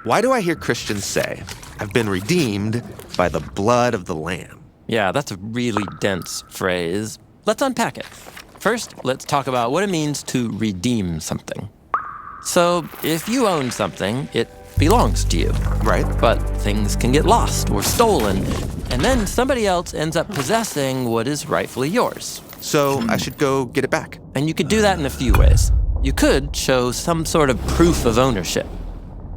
Why do I hear Christians say, I've been redeemed by the blood of the Lamb? Yeah, that's a really dense phrase. Let's unpack it. First, let's talk about what it means to redeem something. So, if you own something, it belongs to you. Right. But things can get lost or stolen, and then somebody else ends up possessing what is rightfully yours. So I should go get it back. And you could do that in a few ways. You could show some sort of proof of ownership.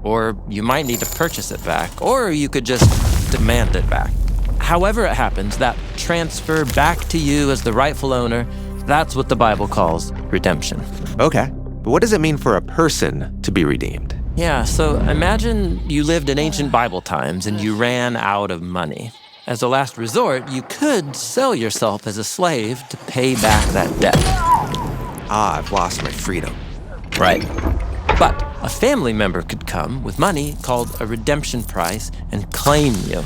Or you might need to purchase it back. Or you could just demand it back. However it happens, that transfer back to you as the rightful owner, that's what the Bible calls redemption. Okay. But what does it mean for a person to be redeemed? Yeah, so imagine you lived in ancient Bible times and you ran out of money. As a last resort, you could sell yourself as a slave to pay back that debt. I've lost my freedom. Right. But a family member could come with money called a redemption price and claim you.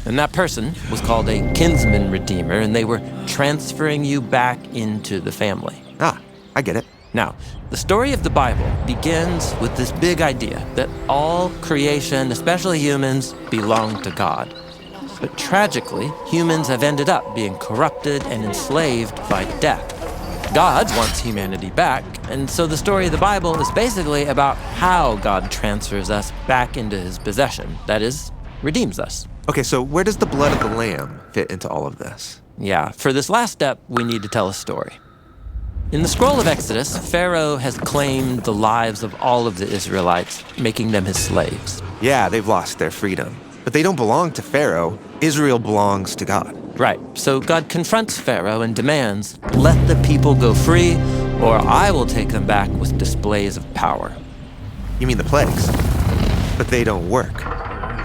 And that person was called a kinsman-redeemer, and they were transferring you back into the family. I get it. Now, the story of the Bible begins with this big idea that all creation, especially humans, belong to God. But tragically, humans have ended up being corrupted and enslaved by death. God wants humanity back, and so the story of the Bible is basically about how God transfers us back into his possession, that is, redeems us. Okay, so where does the blood of the Lamb fit into all of this? Yeah, for this last step, we need to tell a story. In the scroll of Exodus, Pharaoh has claimed the lives of all of the Israelites, making them his slaves. Yeah, they've lost their freedom. But they don't belong to Pharaoh. Israel belongs to God. Right, so God confronts Pharaoh and demands, let the people go free, or I will take them back with displays of power. You mean the plagues? But they don't work.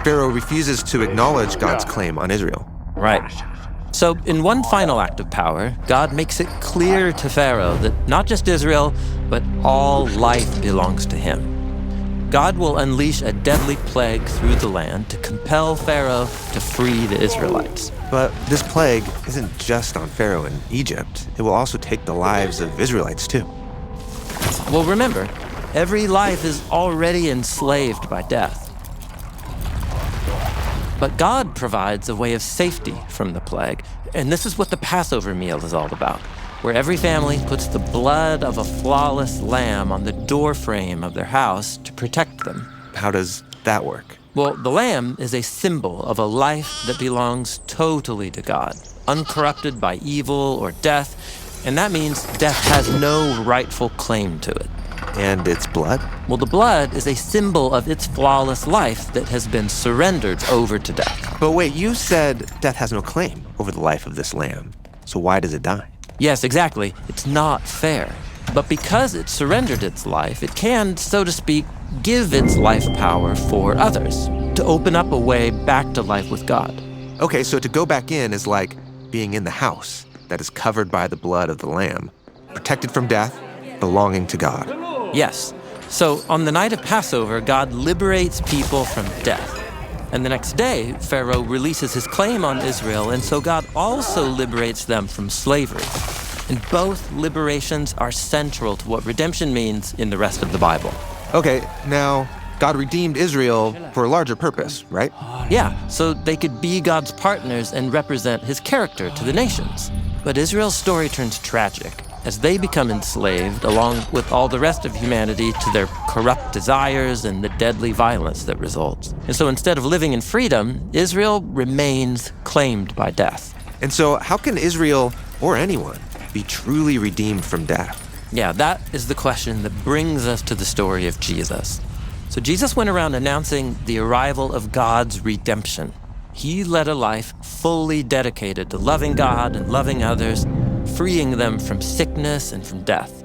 Pharaoh refuses to acknowledge God's claim on Israel. Right. So in one final act of power, God makes it clear to Pharaoh that not just Israel, but all life belongs to him. God will unleash a deadly plague through the land to compel Pharaoh to free the Israelites. But this plague isn't just on Pharaoh in Egypt. It will also take the lives of Israelites too. Well, remember, every life is already enslaved by death. But God provides a way of safety from the plague, and this is what the Passover meal is all about, where every family puts the blood of a flawless lamb on the doorframe of their house to protect them. How does that work? Well, the lamb is a symbol of a life that belongs totally to God, uncorrupted by evil or death, and that means death has no rightful claim to it. And its blood? Well, the blood is a symbol of its flawless life that has been surrendered over to death. But wait, you said death has no claim over the life of this lamb. So why does it die? Yes, exactly. It's not fair. But because it surrendered its life, it can, so to speak, give its life power for others, to open up a way back to life with God. Okay, so to go back in is like being in the house that is covered by the blood of the lamb, protected from death, belonging to God. Yes. So on the night of Passover, God liberates people from death. And the next day, Pharaoh releases his claim on Israel, and so God also liberates them from slavery. And both liberations are central to what redemption means in the rest of the Bible. Okay, now, God redeemed Israel for a larger purpose, right? Yeah, so they could be God's partners and represent his character to the nations. But Israel's story turns tragic as they become enslaved, along with all the rest of humanity, to their corrupt desires and the deadly violence that results. And so instead of living in freedom, Israel remains claimed by death. And so how can Israel, or anyone, be truly redeemed from death? Yeah, that is the question that brings us to the story of Jesus. So Jesus went around announcing the arrival of God's redemption. He led a life fully dedicated to loving God and loving others, freeing them from sickness and from death.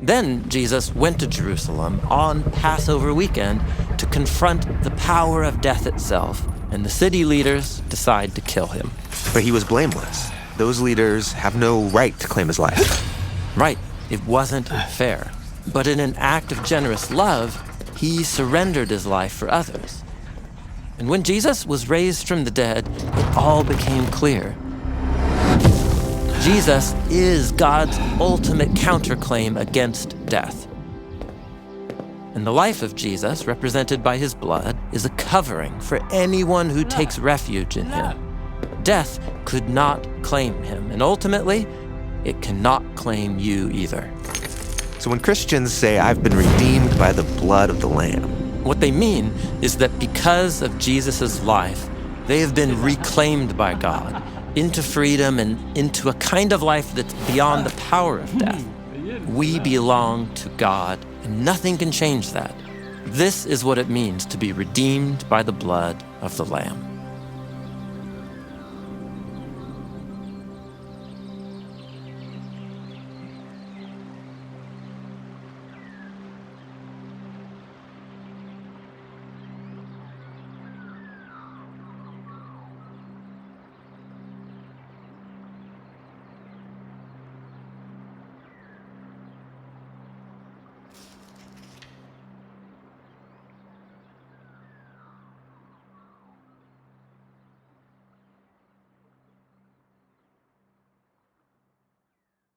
Then Jesus went to Jerusalem on Passover weekend to confront the power of death itself, and the city leaders decide to kill him. But he was blameless. Those leaders have no right to claim his life. Right, it wasn't fair. But in an act of generous love, he surrendered his life for others. And when Jesus was raised from the dead, it all became clear. Jesus is God's ultimate counterclaim against death. And the life of Jesus, represented by his blood, is a covering for anyone who takes refuge in him. Death could not claim him, and ultimately, it cannot claim you either. So when Christians say, "I've been redeemed by the blood of the Lamb," what they mean is that because of Jesus' life, they have been reclaimed by God into freedom and into a kind of life that's beyond the power of death. We belong to God, and nothing can change that. This is what it means to be redeemed by the blood of the Lamb.